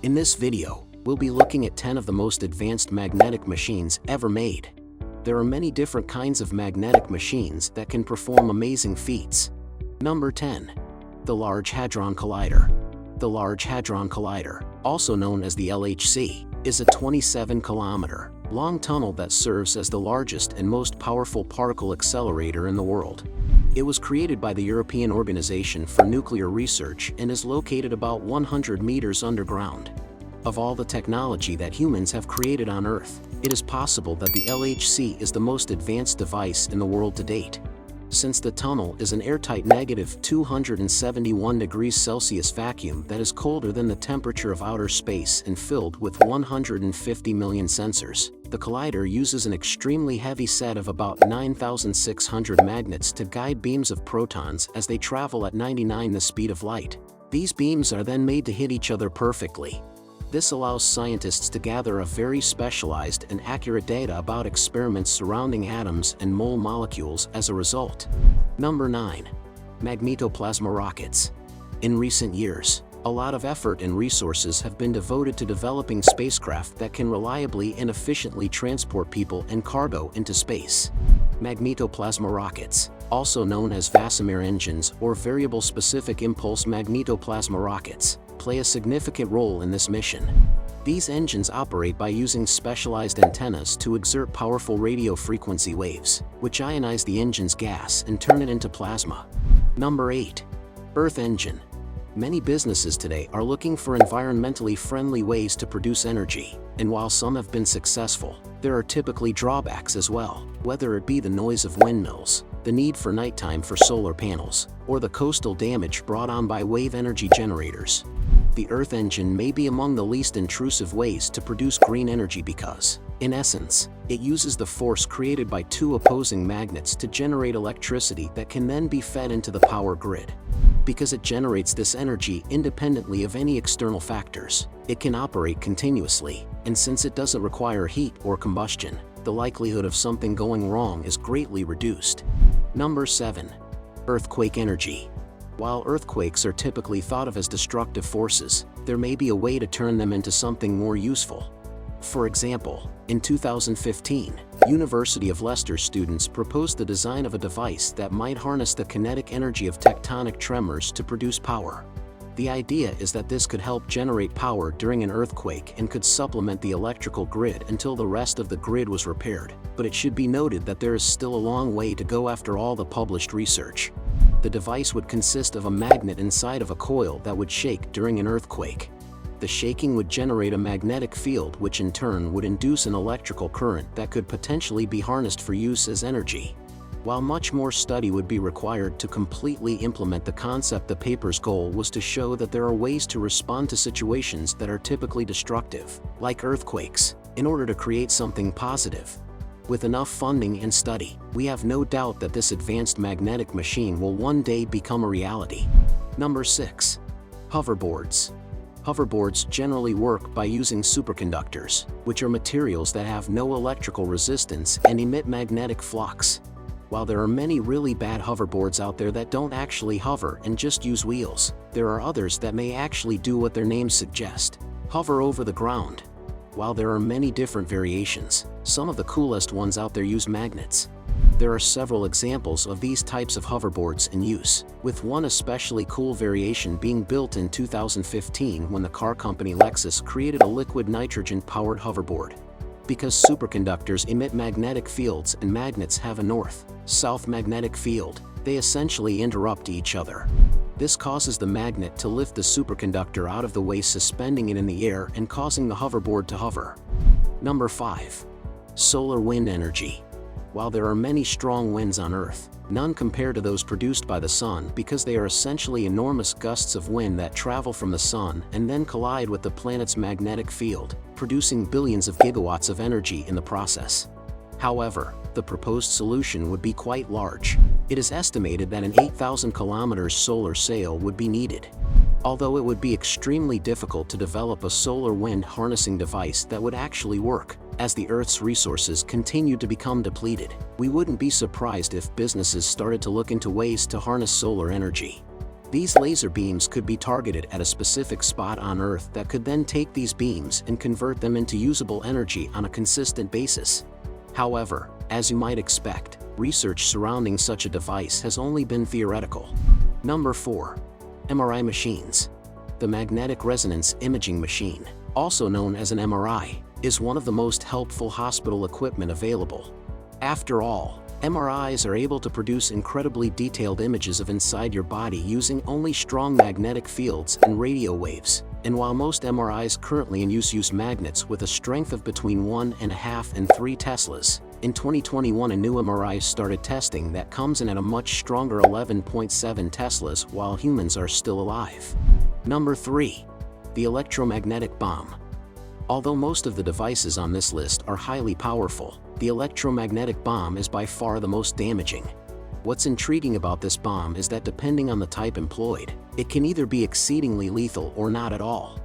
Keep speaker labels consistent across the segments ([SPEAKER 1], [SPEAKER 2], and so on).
[SPEAKER 1] In this video, we'll be looking at 10 of the most advanced magnetic machines ever made. There are many different kinds of magnetic machines that can perform amazing feats. Number 10. The Large Hadron Collider. The Large Hadron Collider, also known as the LHC, is a 27-kilometer long tunnel that serves as the largest and most powerful particle accelerator in the world. It was created by the European Organization for Nuclear Research and is located about 100 meters underground. Of all the technology that humans have created on Earth, it is possible that the LHC is the most advanced device in the world to date. Since the tunnel is an airtight negative 271 degrees Celsius vacuum that is colder than the temperature of outer space and filled with 150 million sensors, the collider uses an extremely heavy set of about 9,600 magnets to guide beams of protons as they travel at 99 the speed of light. These beams are then made to hit each other perfectly. This allows scientists to gather a very specialized and accurate data about experiments surrounding atoms and mole molecules as a result. Number 9. Magnetoplasma rockets. In recent years, a lot of effort and resources have been devoted to developing spacecraft that can reliably and efficiently transport people and cargo into space. Magnetoplasma rockets, also known as VASIMIR engines or Variable Specific Impulse Magnetoplasma rockets, play a significant role in this mission. These engines operate by using specialized antennas to exert powerful radio frequency waves, which ionize the engine's gas and turn it into plasma. Number 8. Earth engine. Many businesses today are looking for environmentally friendly ways to produce energy, and while some have been successful, there are typically drawbacks as well, whether it be the noise of windmills, the need for nighttime for solar panels, or the coastal damage brought on by wave energy generators. The Earth engine may be among the least intrusive ways to produce green energy because, in essence, it uses the force created by two opposing magnets to generate electricity that can then be fed into the power grid. Because it generates this energy independently of any external factors, it can operate continuously, and since it doesn't require heat or combustion, the likelihood of something going wrong is greatly reduced. Number 7. Earthquake energy. While earthquakes are typically thought of as destructive forces, there may be a way to turn them into something more useful. For example, in 2015, University of Leicester students proposed the design of a device that might harness the kinetic energy of tectonic tremors to produce power. The idea is that this could help generate power during an earthquake and could supplement the electrical grid until the rest of the grid was repaired, but it should be noted that there is still a long way to go after all the published research. The device would consist of a magnet inside of a coil that would shake during an earthquake. The shaking would generate a magnetic field which in turn would induce an electrical current that could potentially be harnessed for use as energy. While much more study would be required to completely implement the concept, the paper's goal was to show that there are ways to respond to situations that are typically destructive, like earthquakes, in order to create something positive. With enough funding and study, we have no doubt that this advanced magnetic machine will one day become a reality. Number 6. Hoverboards. Hoverboards generally work by using superconductors, which are materials that have no electrical resistance and emit magnetic flux. While there are many really bad hoverboards out there that don't actually hover and just use wheels, there are others that may actually do what their names suggest: hover over the ground. While there are many different variations, some of the coolest ones out there use magnets. There are several examples of these types of hoverboards in use, with one especially cool variation being built in 2015 when the car company Lexus created a liquid nitrogen-powered hoverboard. Because superconductors emit magnetic fields and magnets have a north-south magnetic field, they essentially interrupt each other. This causes the magnet to lift the superconductor out of the way, suspending it in the air and causing the hoverboard to hover. Number 5. Solar wind energy. While there are many strong winds on Earth, none compare to those produced by the sun because they are essentially enormous gusts of wind that travel from the sun and then collide with the planet's magnetic field, producing billions of gigawatts of energy in the process. However, the proposed solution would be quite large. It is estimated that an 8,000 kilometers solar sail would be needed. Although it would be extremely difficult to develop a solar wind harnessing device that would actually work, as the Earth's resources continue to become depleted, we wouldn't be surprised if businesses started to look into ways to harness solar energy. These laser beams could be targeted at a specific spot on Earth that could then take these beams and convert them into usable energy on a consistent basis. However, as you might expect, research surrounding such a device has only been theoretical. Number 4. MRI machines. The magnetic resonance imaging machine, also known as an MRI, is one of the most helpful hospital equipment available. After all, MRIs are able to produce incredibly detailed images of inside your body using only strong magnetic fields and radio waves. And while most MRIs currently in use magnets with a strength of between 1.5 and 3 Teslas, in 2021 a new MRI started testing that comes in at a much stronger 11.7 Teslas while humans are still alive. Number 3. The electromagnetic bomb. Although most of the devices on this list are highly powerful, the electromagnetic bomb is by far the most damaging. What's intriguing about this bomb is that depending on the type employed, it can either be exceedingly lethal or not at all.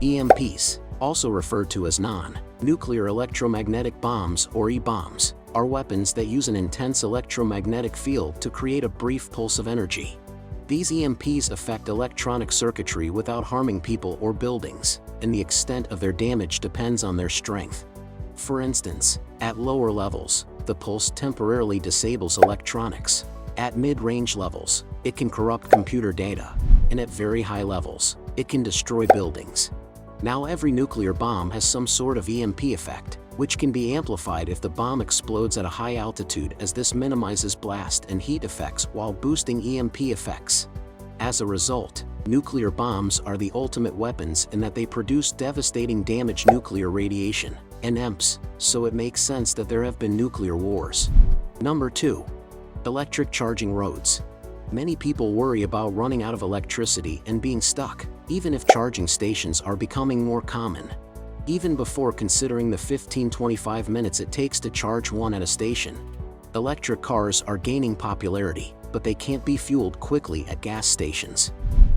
[SPEAKER 1] EMPs, also referred to as non-nuclear electromagnetic bombs or E-bombs, are weapons that use an intense electromagnetic field to create a brief pulse of energy. These EMPs affect electronic circuitry without harming people or buildings, and the extent of their damage depends on their strength. For instance, at lower levels, the pulse temporarily disables electronics. At mid-range levels, it can corrupt computer data, and at very high levels, it can destroy buildings. Now every nuclear bomb has some sort of EMP effect, which can be amplified if the bomb explodes at a high altitude, as this minimizes blast and heat effects while boosting EMP effects. As a result, nuclear bombs are the ultimate weapons in that they produce devastating damage, nuclear radiation, and EMPs, so it makes sense that there have been nuclear wars. Number 2. Electric charging roads. Many people worry about running out of electricity and being stuck, even if charging stations are becoming more common. Even before considering the 15-25 minutes it takes to charge one at a station. Electric cars are gaining popularity, but they can't be fueled quickly at gas stations.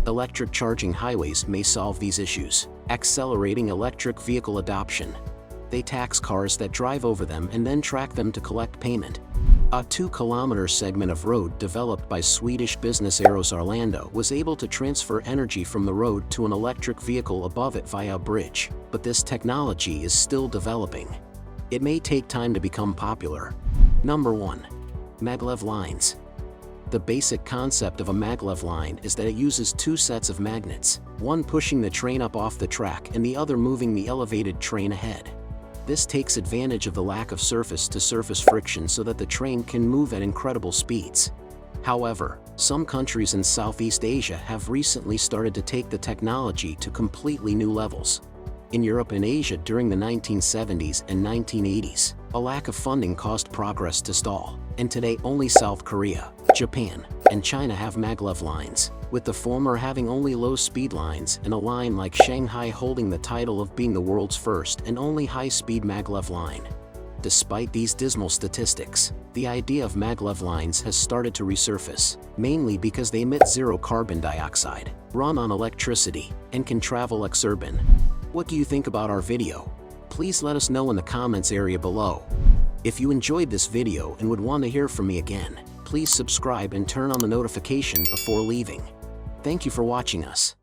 [SPEAKER 1] Electric charging highways may solve these issues, accelerating electric vehicle adoption. They tax cars that drive over them and then track them to collect payment. A 2-kilometer segment of road developed by Swedish business Aros Arlanda was able to transfer energy from the road to an electric vehicle above it via a bridge, but this technology is still developing. It may take time to become popular. Number 1. Maglev lines. The basic concept of a maglev line is that it uses 2 sets of magnets, one pushing the train up off the track and the other moving the elevated train ahead. This takes advantage of the lack of surface-to-surface friction so that the train can move at incredible speeds. However, some countries in Southeast Asia have recently started to take the technology to completely new levels. In Europe and Asia during the 1970s and 1980s, a lack of funding caused progress to stall, and today only South Korea, Japan, and China have maglev lines, with the former having only low-speed lines and a line like Shanghai holding the title of being the world's first and only high-speed maglev line. Despite these dismal statistics, the idea of maglev lines has started to resurface, mainly because they emit zero carbon dioxide, run on electricity, and can travel exurban. What do you think about our video? Please let us know in the comments area below. If you enjoyed this video and would want to hear from me again, please subscribe and turn on the notification before leaving. Thank you for watching us.